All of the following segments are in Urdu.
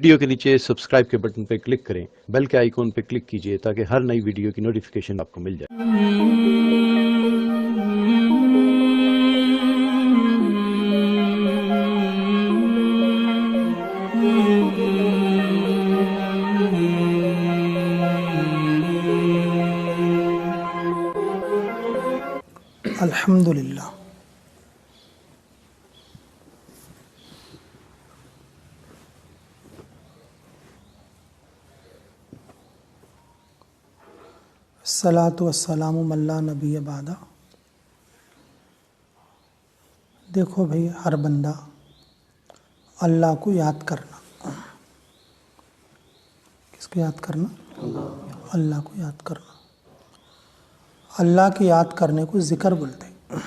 ویڈیو کے نیچے سبسکرائب کے بٹن پہ کلک کریں، بیل کے آئیکن پہ کلک کیجئے تاکہ ہر نئی ویڈیو کی نوٹیفیکیشن آپ کو مل جائے۔ الحمدللہ الصلاۃ والسلام من لا نبی بعدہ۔ دیکھو بھئی، ہر بندہ اللہ کو یاد کرنا، کس کو یاد کرنا؟ اللہ کو یاد کرنا۔ اللہ کی یاد کرنے کو ذکر بولتے ہیں،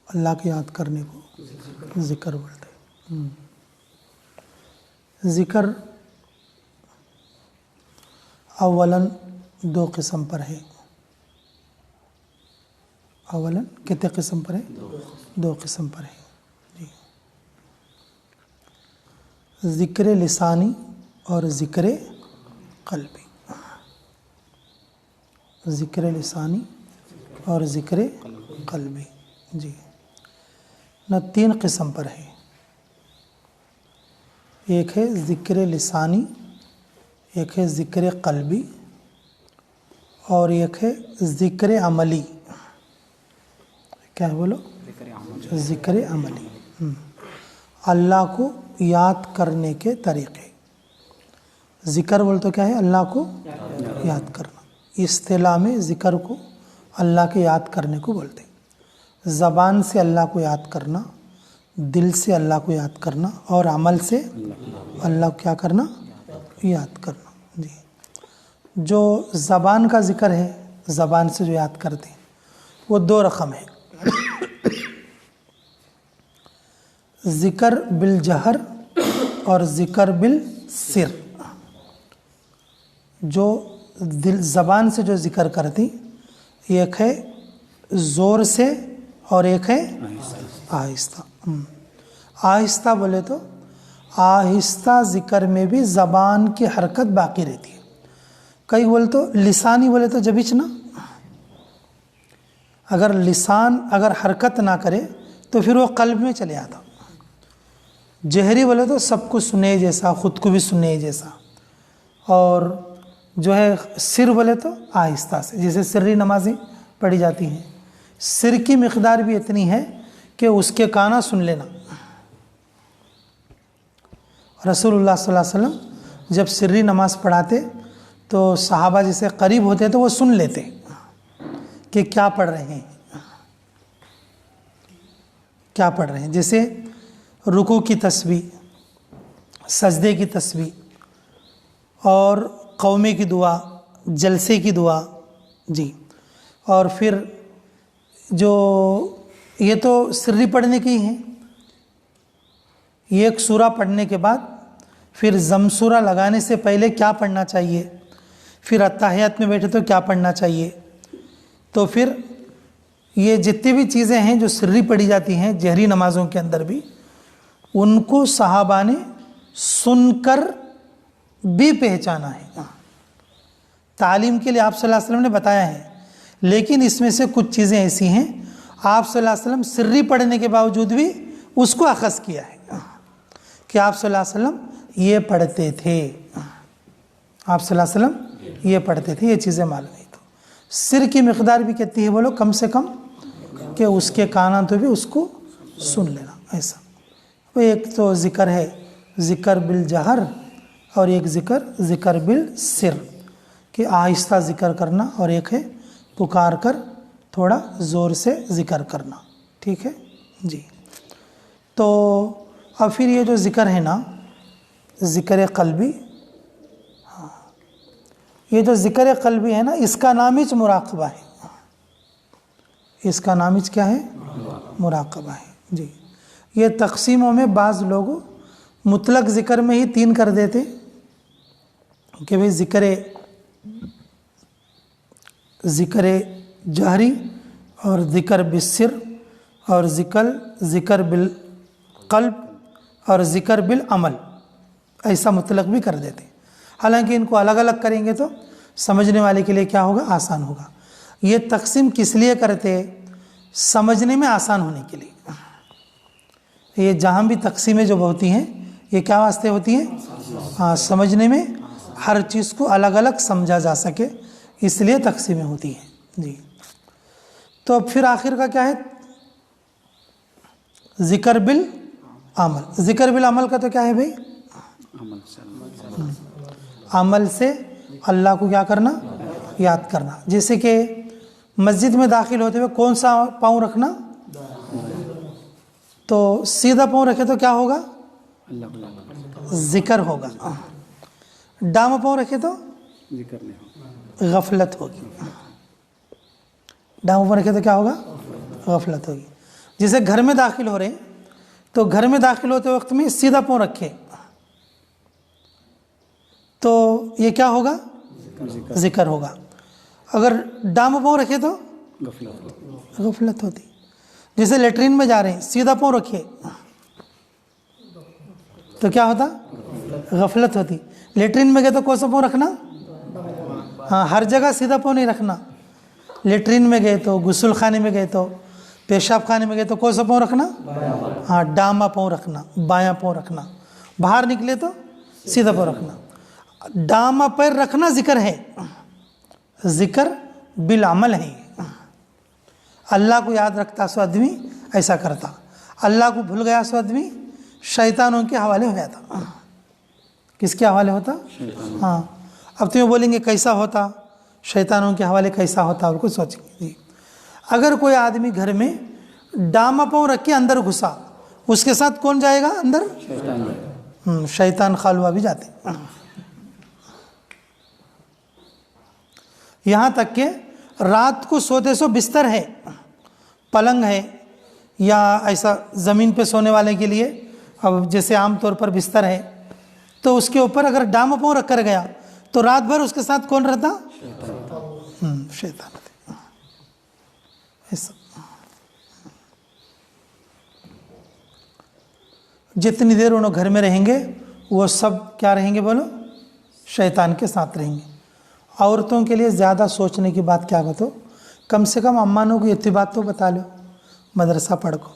اللہ کی یاد کرنے کو ذکر بولتے ہیں۔ ذکر اولاً دو قسم پر ہے۔ اولاً کتنے قسم پر ہے؟ دو قسم پر ہے جی۔ ذکر لسانی اور ذکر قلبی۔ ذکر لسانی اور ذکر قلبی جی، نہ تین قسم پر ہے۔ ایک ہے ذکر لسانی، ایک ہے ذکر قلبی، اور ایک ہے ذکر عملی۔ کیا ہے بولو؟ ذکر عملی۔ اللہ کو یاد کرنے کے طریقے۔ ذکر بول تو کیا ہے؟ اللہ کو یاد کرنا۔ اصطلاح میں ذکر کو اللہ کے یاد کرنے کو بولتے ہیں۔ زبان سے اللہ کو یاد کرنا، دل سے اللہ کو یاد کرنا، اور عمل سے اللہ کو کیا کرنا؟ یاد کرنا جی۔ جو زبان کا ذکر ہے، زبان سے جو یاد کرتے ہیں، وہ دو رقم ہے۔ ذکر بالجہر اور ذکر بالسر۔ جو دل زبان سے جو ذکر کرتی، ایک ہے زور سے اور ایک ہے آہستہ۔ آہستہ بولے تو آہستہ ذکر میں بھی زبان کی حرکت باقی رہتی ہے۔ کئی بولے تو لسانی بولے تو جبچ نا، اگر لسان اگر حرکت نہ کرے تو پھر وہ قلب میں چلے آتا۔ جہری بولے تو سب کو سنے جیسا، خود کو بھی سنے جیسا، اور جو ہے سر بولے تو آہستہ سے، جیسے سری نمازیں پڑھی جاتی ہیں، سر کی مقدار بھی اتنی ہے کہ اس کے کانا سن لینا۔ رسول اللہ صلی اللہ علیہ وسلم جب سری نماز پڑھاتے تو صحابہ جسے قریب ہوتے تو وہ سن لیتے کہ کیا پڑھ رہے ہیں، کیا پڑھ رہے ہیں۔ جیسے رکوع کی تسبیح، سجدے کی تسبیح، اور قومے کی دعا، جلسے کی دعا جی۔ اور پھر جو یہ تو سری پڑھنے کی ہیں، ایک سورہ پڑھنے کے بعد پھر ضم سورہ لگانے سے پہلے کیا پڑھنا چاہیے، پھر اتحیات میں بیٹھے تو کیا پڑھنا چاہیے، تو پھر یہ جتنی بھی چیزیں ہیں جو سری پڑھی جاتی ہیں جہری نمازوں کے اندر بھی، ان کو صحابہ نے سن کر بھی پہچانا ہے۔ تعلیم کے لیے آپ صلی اللہ علیہ وسلم نے بتایا ہے، لیکن اس میں سے کچھ چیزیں ایسی ہیں آپ صلی اللہ علیہ وسلم سری پڑھنے کے باوجود بھی اس کو اخذ کیا ہے کہ آپ صلی اللہ علیہ وسلم یہ پڑھتے تھے، آپ صلی اللہ علیہ وسلم یہ پڑھتے تھے، یہ چیزیں معلوم نہیں۔ تو سر کی مقدار بھی کہتی ہے بولو کم سے کم کہ اس کے کانا تو بھی اس کو سن لینا، ایسا۔ وہ ایک تو ذکر ہے ذکر بالجہر، اور ایک ذکر بالسر کہ آہستہ ذکر کرنا، اور ایک ہے پکار کر تھوڑا زور سے ذکر کرنا، ٹھیک ہے جی۔ تو اب پھر یہ جو ذکر ہے نا، ذکر قلبی، یہ جو ذکر قلبی ہے نا، اس کا نام ہی مراقبہ ہے۔ اس کا نام ہی کیا ہے؟ مراقبہ ہے جی۔ یہ تقسیموں میں بعض لوگ مطلق ذکر میں ہی تین کر دیتے کہ بھئی ذکر جہری، اور ذکر بالسر، اور ذکر بالقلب، اور ذکر بالعمل ایسا مطلق بھی کر دیتے ہیں. حالانکہ ان کو الگ الگ کریں گے تو سمجھنے والے کے لیے کیا ہوگا؟ آسان ہوگا. یہ تقسیم کس لیے کرتے؟ سمجھنے میں آسان ہونے کے لیے. یہ جہاں بھی تقسیمیں جو ہوتی ہیں یہ کیا واسطے ہوتی ہیں؟ ہاں، سمجھنے میں ہر چیز کو الگ الگ سمجھا جا سکے، اس لیے تقسیمیں ہوتی ہیں. جی تو اب پھر آخر کا کیا ہے؟ ذکر بالعمل. ذکر بالعمل کا تو کیا ہے بھائی؟ عمل سے اللہ کو کیا کرنا؟ یاد کرنا. جیسے کہ مسجد میں داخل ہوتے ہوئے کون سا پاؤں رکھنا؟ تو سیدھا پاؤں رکھے تو کیا ہوگا؟ ذکر ہوگا. ڈاما پاؤں رکھے تو غفلت ہوگی. ڈاما پاؤں رکھے تو کیا ہوگا؟ غفلت ہوگی. جیسے گھر میں داخل ہو رہے ہیں تو گھر میں داخل ہوتے وقت میں سیدھا پاؤں رکھے تو یہ کیا ہوگا؟ ذکر ہوگا. اگر ڈاما پاؤں رکھے تو غفلت ہوتی. جیسے لیٹرین میں جا رہے ہیں سیدھا پاؤں رکھیے تو کیا ہوتا؟ غفلت ہوتی. لیٹرین میں گئے تو کون سا پاؤں رکھنا؟ ہاں، ہر جگہ سیدھا پاؤں نہیں رکھنا. لیٹرین میں گئے تو، غسل خانے میں گئے تو، پیشاب خانے میں گئے تو کون سا پاؤں رکھنا؟ ہاں، ڈاما پاؤں رکھنا، بایاں پاؤں رکھنا. باہر نکلے تو سیدھا پاؤں رکھنا. ڈاما پیر رکھنا ذکر ہے، ذکر بالعمل ہے. اللہ کو یاد رکھتا سو آدمی ایسا کرتا، اللہ کو بھول گیا سو آدمی شیطانوں کے حوالے ہو جاتا. کس کے حوالے ہوتا؟ ہاں. اب تمہیں بولیں گے کیسا ہوتا؟ شیطانوں کے حوالے کیسا ہوتا؟ اور کچھ سوچیں گے. جی اگر کوئی آدمی گھر میں ڈاما پاؤں رکھ کے اندر گھسا، اس کے ساتھ کون جائے گا اندر؟ شیطان خالوا بھی جاتے. یہاں تک کہ رات کو سوتے سو بستر ہے، پلنگ ہے، یا ایسا زمین پہ سونے والے کے لیے اب جیسے عام طور پر بستر ہے تو اس کے اوپر اگر ڈاما پاؤں رکھ کر گیا تو رات بھر اس کے ساتھ کون رہتا؟ شیطان. ایسا جتنی دیر انہوں گھر میں رہیں گے وہ سب کیا رہیں گے؟ بولو، شیطان کے ساتھ رہیں گے. عورتوں کے لیے زیادہ سوچنے کی بات کیا بتو، کم سے کم امانوں کو اتنی بات تو بتا لو، مدرسہ پڑھ کو.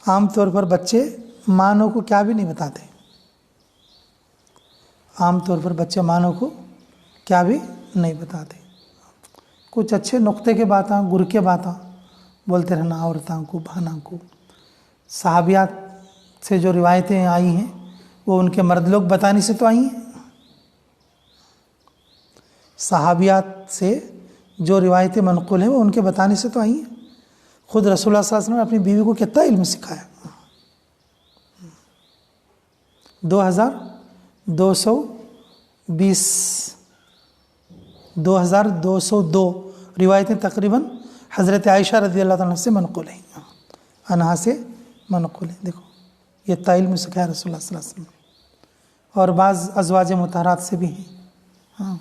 عام طور پر بچے مانوں کو کیا بھی نہیں بتاتے. عام طور پر بچے مانوں کو کیا بھی نہیں بتاتے. کچھ اچھے نقطے کے باتیں، گر کے باتیں بولتے رہنا عورتوں کو، بہنوں کو. صحابیات سے جو روایتیں آئی ہیں وہ ان کے مرد لوگ بتانے سے تو آئی ہیں. صحابیات سے جو روایتیں منقول ہیں وہ ان کے بتانے سے تو آئی ہیں. خود رسول اللہ صلی اللہ علیہ وسلم نے اپنی بیوی کو کتنا علم سکھایا. 2202 روایتیں تقریباً حضرت عائشہ رضی اللہ عنہ سے منقول ہیں، انہا سے منقول ہیں. دیکھو یہ علم سکھایا رسول اللہ صلی اللہ علیہ وسلم، اور بعض ازواج مطہرات سے بھی ہیں. ہاں،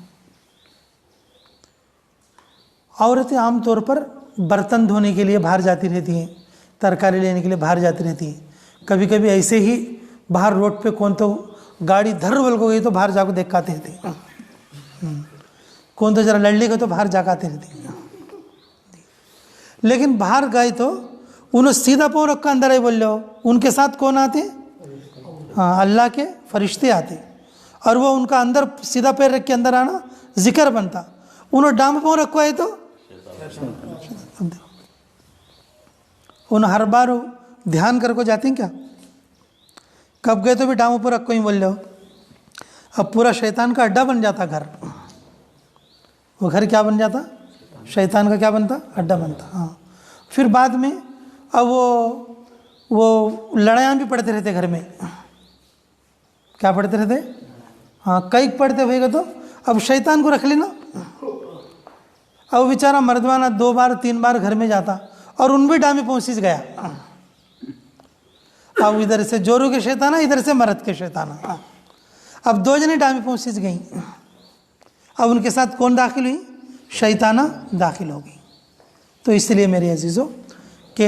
عورتیں عام طور پر برتن دھونے کے لیے باہر جاتی رہتی ہیں، ترکاری لینے کے لیے باہر جاتی رہتی ہیں. کبھی کبھی ایسے ہی باہر روڈ پہ کون تو گاڑی دھر بول کو گئی تو باہر جا کو دیکھ آتے رہتے ہیں. کون تو ذرا لڑ لے گئے تو باہر جا کے آتے رہتے ہیں. لیکن باہر گئے تو انہوں سیدھا پاؤں رکھ کر اندر ہی بول لو، ان کے ساتھ کون آتے؟ ہاں، اللہ کے فرشتے آتے، اور وہ ان کا اندر سیدھا پیر رکھ کے اندر آنا ذکر بنتا. انہوں ڈام پاؤں رکھو ہے تو انہوں ہر بار دھیان کر کو جاتے ہیں کیا؟ کب گئے تو بھی ڈاموں پر رکھو ہی بول لو. اب پورا شیطان کا اڈا بن جاتا گھر. وہ گھر کیا بن جاتا؟ شیطان کا کیا بنتا؟ اڈا بنتا. ہاں، پھر بعد میں اب وہ لڑائیاں بھی پڑھتے رہتے گھر میں. کیا پڑھتے رہتے؟ ہاں، کئی پڑھتے ہوئے گا تو اب شیطان کو رکھ لینا. اب بیچارہ مردوانہ 2 بار 3 بار گھر میں جاتا اور ان بھی ڈامے پہنچ گیا. اب ادھر سے جورو کے شیطانہ، ادھر سے مرد کے شیطانہ. اب 2 جنے ڈامے پہنچ گئیں. اب ان کے ساتھ کون داخل ہوئی؟ شیطانہ داخل ہو گئی. تو اس لیے میرے عزیزوں کہ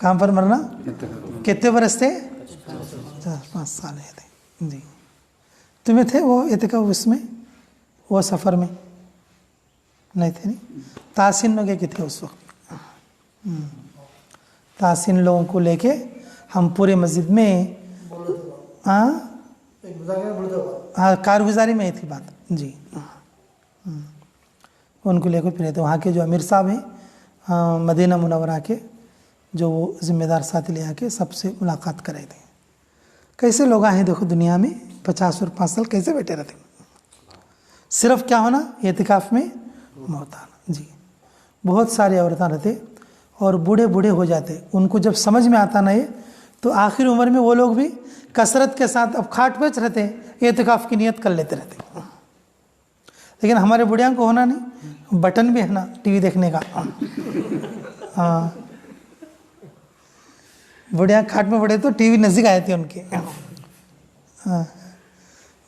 کہاں پر مرنا؟ کتنے برس تھے؟ 4-5 سال تھے جی. تمہیں تھے وہ اعتکاف اس میں، وہ سفر میں نہیں تھے؟ نہیں. تحسین میں گئے کہ تھے اس وقت؟ تحسین لوگوں کو لے کے ہم پورے مسجد میں ہاں کارگزاری میں تھی بات جی. ان کو لے کے پھرے تھے. وہاں کے جو امیر صاحب ہیں مدینہ منورہ کے، جو وہ ذمہ دار ساتھ لے آ کے سب سے ملاقات کرے تھے. کیسے لوگ آئے دیکھو دنیا میں 50 اور 5 سال کیسے بیٹھے رہتے، صرف کیا ہونا اعتکاف میں موت آنا جی. بہت سارے عورتیں رہتے اور بوڑھے بوڑھے ہو جاتے. ان کو جب سمجھ میں آتا نہ یہ تو آخر عمر میں وہ لوگ بھی کثرت کے ساتھ اب کھاٹ پہ رہتے، اعتکاف کی نیت کر لیتے رہتے. لیکن ہمارے بڑھیاں کو ہونا نہیں، بٹن بھی ہے نا ٹی وی دیکھنے کا. ہاں بڑھیاں کھاٹ میں پڑے تو ٹی وی نزدیک آئے تھے ان کے. ہاں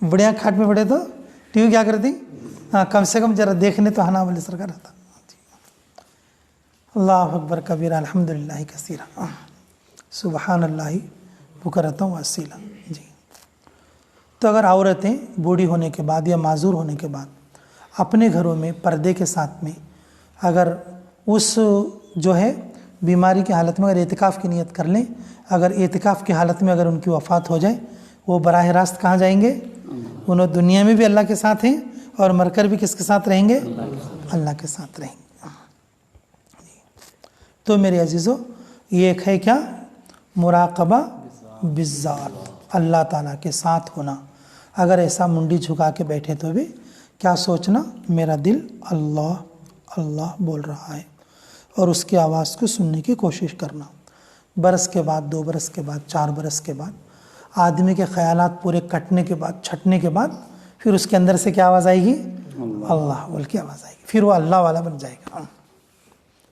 بڑھیاں کھاٹ میں پڑے تو ٹی وی کیا کرتی؟ ہاں کم سے کم ذرا دیکھنے تو ہنا والے سرکار رہتا. اللہ اکبر کبیرہ الحمدللہ کثیرہ سبحان اللہ بکرۃ و اصیلا جی. تو اگر عورتیں بوڑھی ہونے کے بعد یا معذور ہونے کے بعد اپنے گھروں میں پردے کے ساتھ میں اگر اس جو ہے بیماری کی حالت میں اگر اعتکاف کی نیت کر لیں، اگر اعتکاف کی حالت میں اگر ان کی وفات ہو جائے، وہ براہ راست کہاں جائیں گے؟ انہوں دنیا میں بھی اللہ کے ساتھ ہیں اور مر کر بھی کس کے ساتھ رہیں گے؟ اللہ کے ساتھ رہیں گے. تو میرے عزیزو یہ ایک ہے کیا؟ مراقبہ بالذات، اللہ تعالیٰ کے ساتھ ہونا. اگر ایسا منڈی جھکا کے بیٹھے تو بھی کیا سوچنا؟ میرا دل اللہ اللہ بول رہا ہے، اور اس کی آواز کو سننے کی کوشش کرنا. برس کے بعد 2 برس کے بعد 4 برس کے بعد آدمی کے خیالات پورے کٹنے کے بعد چھٹنے کے بعد پھر اس کے اندر سے کیا آواز آئے گی؟ اللہ بول کے آواز آئے گی. پھر وہ اللہ والا بن جائے گا.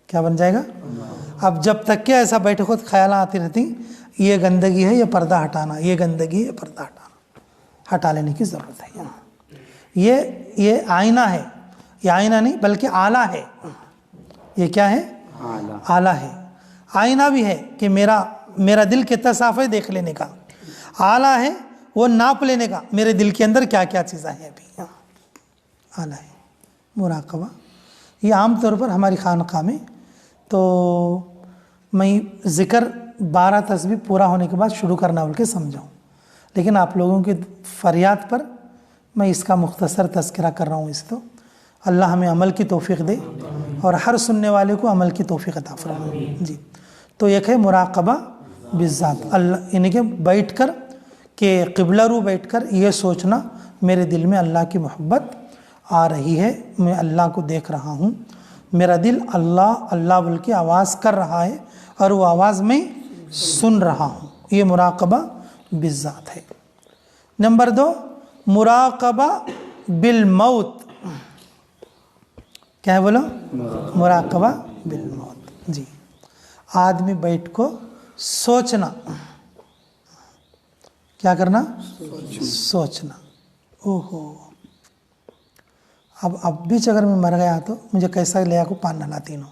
کیا بن جائے گا؟ اب جب تک کہ ایسا بیٹھے خود خیالات آتی رہتی یہ گندگی ہے، یہ پردہ ہٹانا، یہ گندگی ہے، یہ پردہ ہٹانا، ہٹا لینے کی ضرورت ہے. یہ آئینہ ہے، یہ آئینہ نہیں بلکہ آلہ ہے. یہ کیا ہے؟ آلہ ہے. آئینہ بھی ہے کہ میرا دل کتنا صاف ہے دیکھ لینے کا، آلہ ہے وہ ناپ لینے کا میرے دل کے اندر کیا کیا چیزیں ہیں. ابھی آلہ ہے مراقبہ. یہ عام طور پر ہماری خانقاہ میں تو میں ذکر 12 تسبیح پورا ہونے کے بعد شروع کرنا بول کے سمجھاؤں، لیکن آپ لوگوں کی فریاد پر میں اس کا مختصر تذکرہ کر رہا ہوں. اس تو اللہ ہمیں عمل کی توفیق دے اور ہر سننے والے کو عمل کی توفیق عطا فرمائے جی. تو ایک ہے مراقبہ بالذات، اللہ یعنی کہ بیٹھ کر کہ قبلہ رو بیٹھ کر یہ سوچنا میرے دل میں اللہ کی محبت آ رہی ہے، میں اللہ کو دیکھ رہا ہوں، میرا دل اللہ اللہ بول کے آواز کر رہا ہے اور وہ آواز میں سن رہا ہوں. یہ مراقبہ بالذات ہے. نمبر 2 مراقبہ بالموت. کیا ہے بولو؟ مراقبہ بالموت جی. آدمی بیٹھ کو سوچنا. کیا کرنا؟ سوچنا. اوہو اب بیچ اگر میں مر گیا تو مجھے کیسا لیا کو پان نہلاتی ہوں،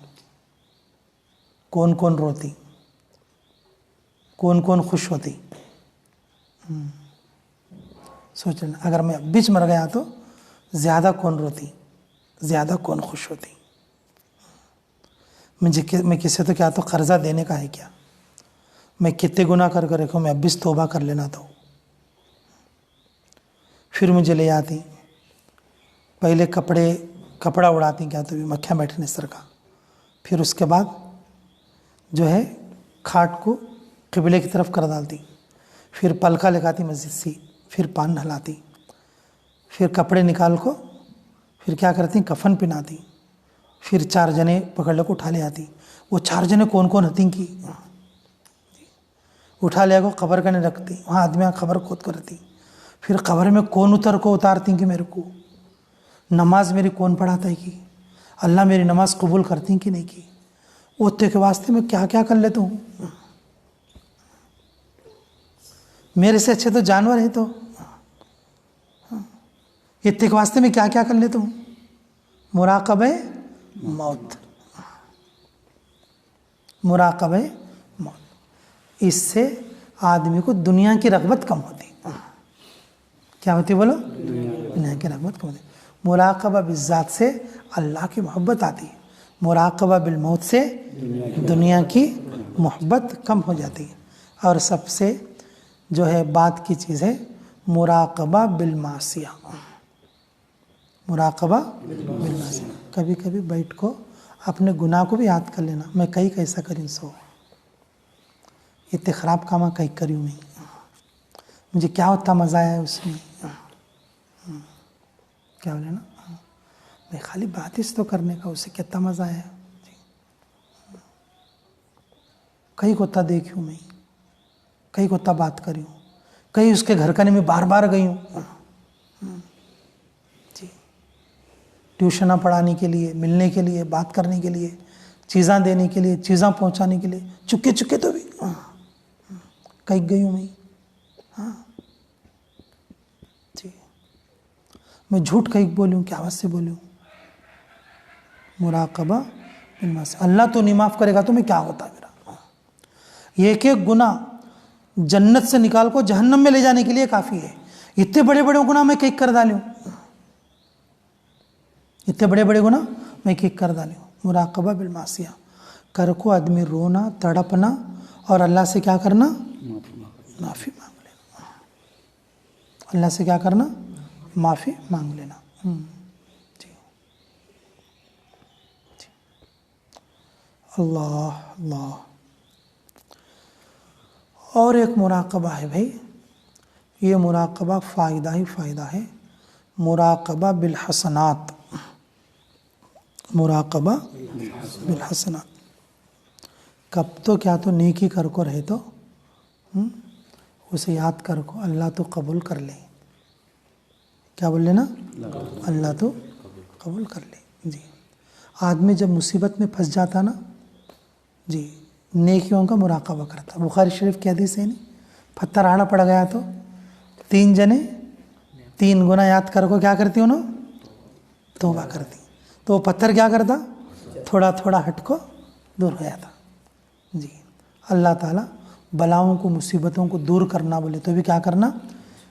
کون کون روتی، کون کون خوش ہوتی. سوچنا اگر میں بیچ مر گیا تو زیادہ کون روتی، زیادہ کون خوش ہوتی. میں کسی تو کیا تو قرضہ دینے کا ہے کیا، میں کتنے گناہ کر کے رکھوں، میں اب بھی توبہ کر لینا تو پھر مجھے لے آتی. پہلے کپڑا اڑاتی کیا تو بھی مکھیاں بیٹھنے سر کا، پھر اس کے بعد جو ہے کھاٹ کو قبلے کی طرف کر ڈالتی، پھر پلکا لگاتی مسجد سے، پھر پان نہلاتی، پھر کپڑے نکال کو پھر کیا کرتی کفن پہناتی، پھر 4 جنے پکڑ لے کو اٹھا لے آتی. وہ 4 جنے کون کون ہوتی کی اٹھا لے کو قبر کا نہیں رکھتی، وہاں آدمی قبر کھود کر رہتی. پھر قبر میں کون اتارتی کہ میرے کو نماز میری کون پڑھاتا ہے کہ اللہ میری نماز قبول کرتی کہ نہیں کی. اوتے کے واسطے میں کیا کیا کر لیتا ہوں، میرے سے اچھے تو جانور ہیں، تو اتنے کے واسطے میں کیا کیا کر لیتا ہوں. مراقبہ موت، مراقبہ موت. اس سے آدمی کو دنیا کی رغبت کم ہوتی. کیا ہوتی بولو؟ دنیا کی رغبت کم ہوتی. مراقبہ بالذات سے اللہ کی محبت آتی ہے. مراقبہ بالموت سے دنیا کی محبت کم ہو جاتی ہے. اور سب سے جو ہے بات کی چیز ہے مراقبہ بالمعصیہ. مراقبہ بالمعصیہ. کبھی کبھی بیٹھ کو اپنے گناہ کو بھی یاد کر لینا. میں کئی کیسا کریں سو اتنے خراب کام کئی کریوں میں, مجھے کیا ہوتا مزہ آیا اس میں. کیا بولے نا, میں خالی بات اس تو کرنے کا, اسے کتنا مزہ آیا. کئی کوتا دیکھوں میں, کئی کوتا بات کری ہوں, کئی اس کے گھر کنے میں بار بار گئی ہوں جی, ٹیوشناں پڑھانے کے لیے, ملنے کے لیے, بات کرنے کے لیے, چیزاں دینے کے لیے, چیزاں پہنچانے کے لیے, چکے چکے تو بھی کئی گئی ہوں میں. ہاں جی, میں جھوٹ کئی بولی ہوں, کیا آواز سے بولی ہوں. مراقبہ بالمعصیہ. اللہ تو نہیں معاف کرے گا تو میں کیا ہوتا میرا. ایک ایک گناہ جنت سے نکال کو جہنم میں لے جانے کے لیے کافی ہے. اتنے بڑے بڑے گناہ میں کئی کر ڈالی ہوں, اتنے بڑے بڑے گناہ میں کئی کر ڈالی ہوں. مراقبہ بالمعصیہ کر کو آدمی رونا, تڑپنا اور اللہ سے کیا کرنا, معافی مانگ لینا. اللہ سے کیا کرنا, معافی مانگ لینا. جی جی, اللہ اللہ. اور ایک مراقبہ ہے بھائی, یہ مراقبہ فائدہ ہی فائدہ ہے. مراقبہ بالحسنات. مراقبہ بالحسنات. کب تو کیا تو نیکی کر کو رہے تو اسے یاد کر کو اللہ تو قبول کر لے. کیا بول لینا, اللہ تو قبول کر لے. جی, آدمی جب مصیبت میں پھنس جاتا نا جی, نیکیوں کا مراقبہ کرتا. بخاری شریف کی حدیث ہے نہیں, پتھر آڑا پڑ گیا تو 3 جنے 3 گناہ یاد کر کو کیا کرتی انہوں, توبہ کرتی. تو وہ پتھر کیا کرتا, تھوڑا تھوڑا ہٹ کو دور ہو جاتا. جی, اللہ تعالیٰ بلاؤں کو, مصیبتوں کو دور کرنا بولے تو بھی کیا کرنا,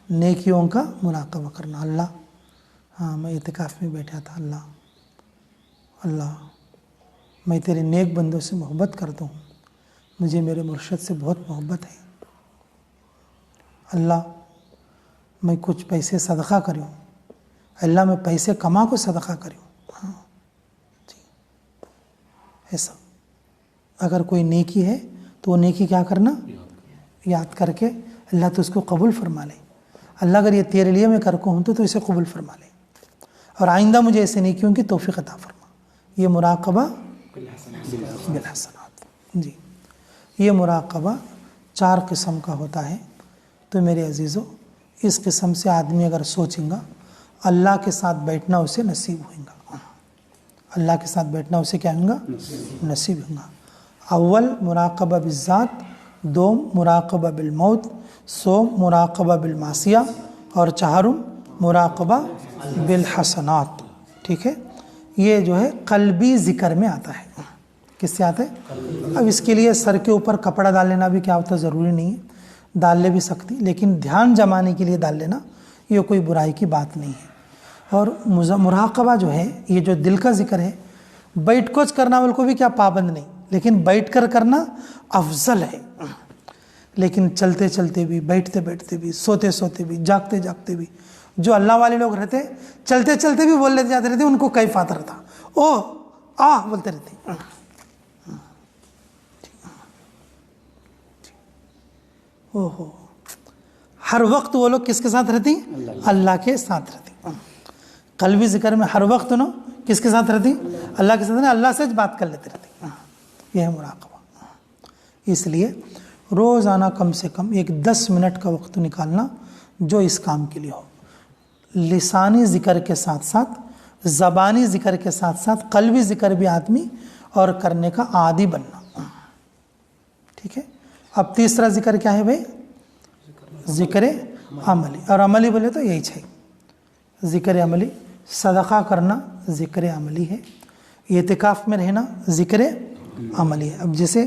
نیکیوں کا مراقبہ کرنا. اللہ ہاں میں اعتکاف میں بیٹھا تھا, اللہ اللہ میں تیرے نیک بندوں سے محبت کرتا ہوں, مجھے میرے مرشد سے بہت محبت ہے. اللہ میں کچھ پیسے صدقہ کروں, اللہ میں پیسے کما کو صدقہ کروں. ہاں جی, ایسا اگر کوئی نیکی ہے تو وہ نیکی کیا کرنا, یاد کر کے اللہ تو اس کو قبول فرما لے. اللہ اگر یہ تیرے لیے میں کر کو ہوں تو اسے قبول فرما لے, اور آئندہ مجھے ایسے نیکیوں کی توفیق عطا فرما. یہ مراقبہ بالحسنات. جی, یہ مراقبہ 4 قسم کا ہوتا ہے. تو میرے عزیزو, اس قسم سے آدمی اگر سوچیں گا اللہ کے ساتھ بیٹھنا اسے نصیب ہوئے گا. اللہ کے ساتھ بیٹھنا اسے کیا ہوگا, نصیب ہوگا. اول مراقبہ بالذات, 2 مراقبہ بالموت, 3 مراقبہ بالمعصیہ, اور 4 مراقبہ بالحسنات. ٹھیک ہے, یہ جو ہے قلبی ذکر میں آتا ہے. کس سے آتا ہے؟ اب اس کے لیے سر کے اوپر کپڑا ڈال لینا بھی کیا ہوتا, ضروری نہیں ہے, ڈال لے بھی سکتی, لیکن دھیان جمانے کے لیے ڈال لینا یہ کوئی برائی کی بات نہیں ہے. اور مراقبہ جو ہے یہ جو دل کا ذکر ہے, بیٹھ کوچ کرنا والے کو بھی کیا پابند نہیں, لیکن بیٹھ کر کرنا افضل ہے. لیکن چلتے چلتے بھی, بیٹھتے بیٹھتے بھی, سوتے سوتے بھی, جاگتے جاگتے بھی, جو اللہ والے لوگ رہتے چلتے چلتے بھی بول لیتے جاتے رہتے, ان کو کیف آتا رہتا, او آ بولتے رہتے. او ہو, ہر وقت وہ لوگ کس کے ساتھ رہتی, اللہ کے ساتھ رہتی. قلبی ذکر میں ہر وقت انہوں کس کے ساتھ رہتی, اللہ کے ساتھ, اللہ سے بات کر لیتے رہتی. یہ ہے مراقبہ. اس لیے روزانہ کم سے کم ایک 10 منٹ کا وقت نکالنا جو اس کام کے لیے ہو. لسانی ذکر کے ساتھ ساتھ, زبانی ذکر کے ساتھ ساتھ قلبی ذکر بھی آدمی اور کرنے کا عادی بننا. ٹھیک ہے. اب تیسرا ذکر کیا ہے بھائی, ذکر عملی. اور عملی بولے تو یہی ہے ذکر عملی. صدقہ کرنا ذکر عملی ہے, اعتکاف میں رہنا ذکر عملی ہے. اب جیسے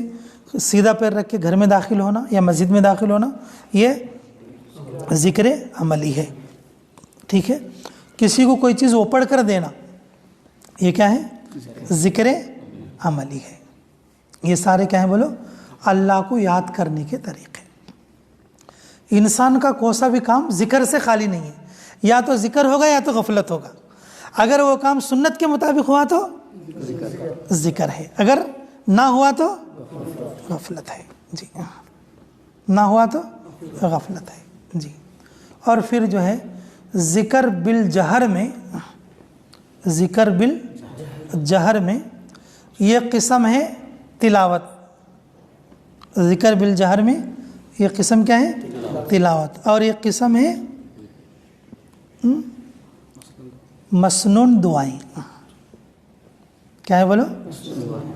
سیدھا پیر رکھ کے گھر میں داخل ہونا یا مسجد میں داخل ہونا، یہ ذکر عملی ہے، ٹھیک ہے۔ کسی کو کوئی چیز اوپڑ کر دینا، یہ کیا ہے؟ ذکر عملی ہے۔ یہ سارے کیا ہیں بولو؟ اللہ کو یاد کرنے کے طریقے۔ انسان کا کوئی سا بھی کام ذکر سے خالی نہیں ہے، یا تو ذکر ہوگا یا تو غفلت ہوگا۔ اگر وہ کام سنت کے مطابق ہوا تو ذکر ہے، اگر نہ ہوا تو غفلت ہے، جی، نہ ہوا تو غفلت ہے، جی۔ اور پھر جو ہے ذکر بالجہر میں، ذکر بالجہر میں یہ قسم ہے تلاوت۔ ذکر بالجہر میں یہ قسم کیا ہے؟ تلاوت۔ اور یہ قسم ہے مسنون دعائیں۔ کیا ہے بولو؟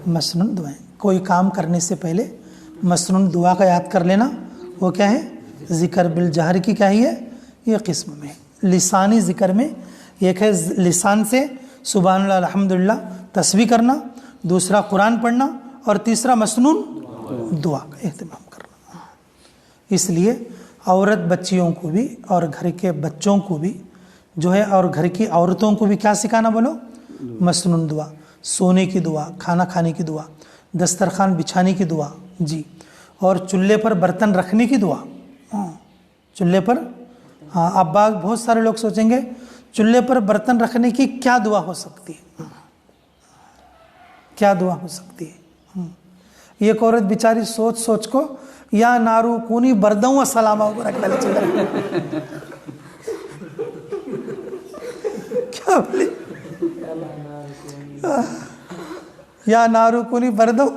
مسنون دعائیں۔ کوئی کام کرنے سے پہلے مسنون دعا کا یاد کر لینا، وہ کیا ہے؟ ذکر بالجہر کی کیا ہی ہے؟ یہ قسم میں۔ لسانی ذکر میں ایک ہے لسان سے سبحان اللہ الحمدللہ تسبیح کرنا، دوسرا قرآن پڑھنا، اور تیسرا مسنون دعا کا اہتمام کرنا۔ اس لیے عورت بچیوں کو بھی اور گھر کے بچوں کو بھی جو ہے، اور گھر کی عورتوں کو بھی کیا سکھانا بولو؟ مسنون دعا، سونے کی دعا، کھانا کھانے کی دعا، دسترخوان بچھانے کی دعا، جی، اور چولہے پر برتن رکھنے کی دعا۔ چولہے پر، ہاں، اب بہت سارے لوگ سوچیں گے چولہے پر برتن رکھنے کی کیا دعا ہو سکتی ہے؟ کیا دعا ہو سکتی ہے؟ ایک عورت بیچاری سوچ سوچ کو یا نارو کونی بردوں و سلامہ کو رکھ ڈالے چولہے کیا بولی؟ یا نارو کونی بردوں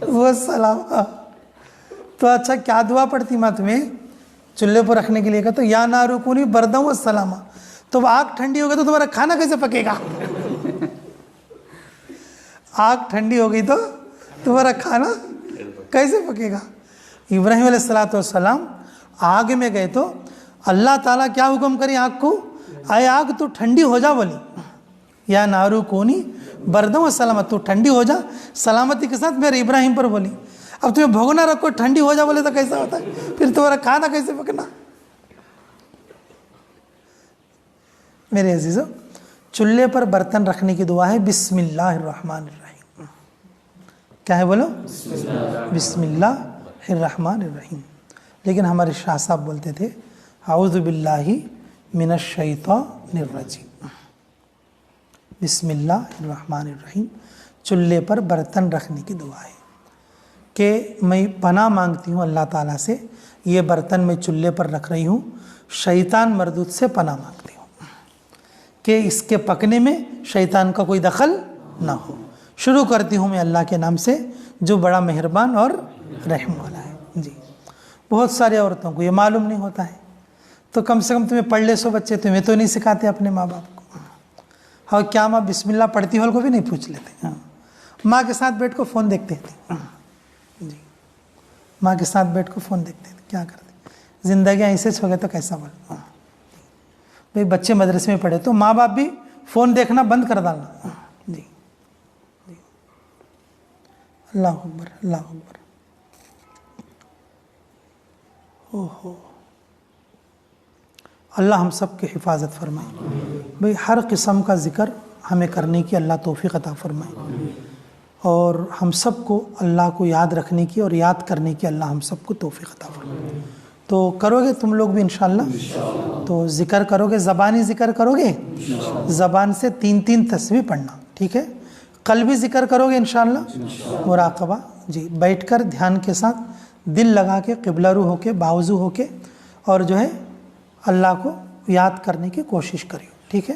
و سلامہ۔ تو اچھا کیا دعا پڑھتی ماں تمہیں چولہے پر رکھنے کے لیے؟ کہ تو یا نارو کونی بردوں و سلامہ۔ تو آگ ٹھنڈی ہو گئی تو تمہارا کھانا کیسے پکے گا؟ آگ ٹھنڈی ہو گئی تو تمہارا کھانا کیسے پکے گا؟ ابراہیم علیہ السلام آگ میں گئے تو اللہ تعالیٰ کیا حکم کری آگ کو؟ اے آگ تو ٹھنڈی ہو جا بولی، یا نارو کونی بردوں و سلامت، تو ٹھنڈی ہو جا سلامتی کے ساتھ میرے ابراہیم پر بولی۔ اب تمہیں بھگونا رکھو ٹھنڈی ہو جا بولے تو کیسا ہوتا ہے؟ پھر تمہارا کھانا کیسے پکنا؟ میرے عزیزو، چولہے پر برتن رکھنے کی دعا ہے بسم اللہ الرحمن الرحیم۔ کیا ہے بولو؟ بسم اللہ الرحمن الرحیم۔ لیکن ہمارے شاہ صاحب بولتے تھے اعوذ باللہ من الشیطان الرجیم۔ بسم اللہ الرحمن الرحیم چولہے پر برتن رکھنے کی دعا ہے کہ میں پناہ مانگتی ہوں اللہ تعالیٰ سے، یہ برتن میں چولہے پر رکھ رہی ہوں، شیطان مردود سے پناہ مانگتی ہوں کہ اس کے پکنے میں شیطان کا کوئی دخل نہ ہو۔ شروع کرتی ہوں میں اللہ کے نام سے جو بڑا مہربان اور رحم والا ہے، جی۔ بہت سارے عورتوں کو یہ معلوم نہیں ہوتا ہے، تو کم سے کم تمہیں پڑھ لے سو بچے، تمہیں تو نہیں سکھاتے اپنے ماں باپ کو۔ اور کیا ماں بسم اللہ پڑھتی ہو کو بھی نہیں پوچھ لیتے، ماں کے ساتھ بیٹھ کو فون دیکھتے تھے، جی، ماں کے ساتھ بیٹھ کو فون دیکھتے تھے، کیا کرتے؟ زندگیاں ایسے ہو گئے تو کیسا بول؟ بھئی بچے مدرسے میں پڑھے تو ماں باپ بھی فون دیکھنا بند کر ڈالنا، جی، جی۔ اللہ اکبر، اللہ اکبر، اوہو، اللہ ہم سب کی حفاظت فرمائے۔ بھئی ہر قسم کا ذکر ہمیں کرنے کی اللہ توفیق عطا فرمائے، اور ہم سب کو اللہ کو یاد رکھنے کی اور یاد کرنے کی اللہ ہم سب کو توفیق عطا فرمائے۔ تو کرو گے تم لوگ بھی انشاءاللہ؟ تو ذکر کرو گے، زبانی ذکر کرو گے، زبان سے 3 تسبیح پڑھنا، ٹھیک ہے؟ قلبی ذکر کرو گے انشاءاللہ، مراقبہ، جی، بیٹھ کر دھیان کے ساتھ دل لگا کے قبلہ رو ہو کے باوضو ہو کے اور جو ہے اللہ کو یاد کرنے کی کوشش کریو، ٹھیک ہے؟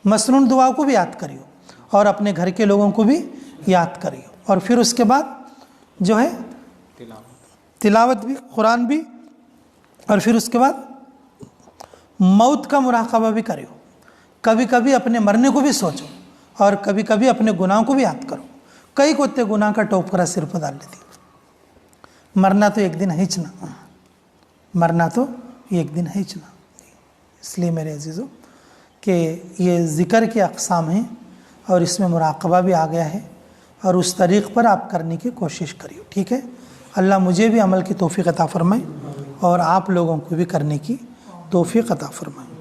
مسنون دعا کو بھی یاد کریو اور اپنے گھر کے لوگوں کو بھی یاد کریو، اور پھر اس کے بعد جو ہے تلاوت بھی، قرآن بھی، اور پھر اس کے بعد موت کا مراقبہ بھی کریو۔ کبھی کبھی اپنے مرنے کو بھی سوچو، اور کبھی کبھی اپنے گناہوں کو بھی یاد کرو۔ کئی کوتے گناہ کا ٹوکرا سر پر ڈال لیتی، مرنا تو ایک دن ہے چنا، مرنا تو ایک دن ہے چنا۔ اس لیے میرے عزیزو کہ یہ ذکر کے اقسام ہیں، اور اس میں مراقبہ بھی آ گیا ہے، اور اس طریق پر آپ کرنے کی کوشش کریو، ٹھیک ہے؟ اللہ مجھے بھی عمل کی توفیق عطا فرمائے اور آپ لوگوں کو بھی کرنے کی توفیق عطا فرمائے.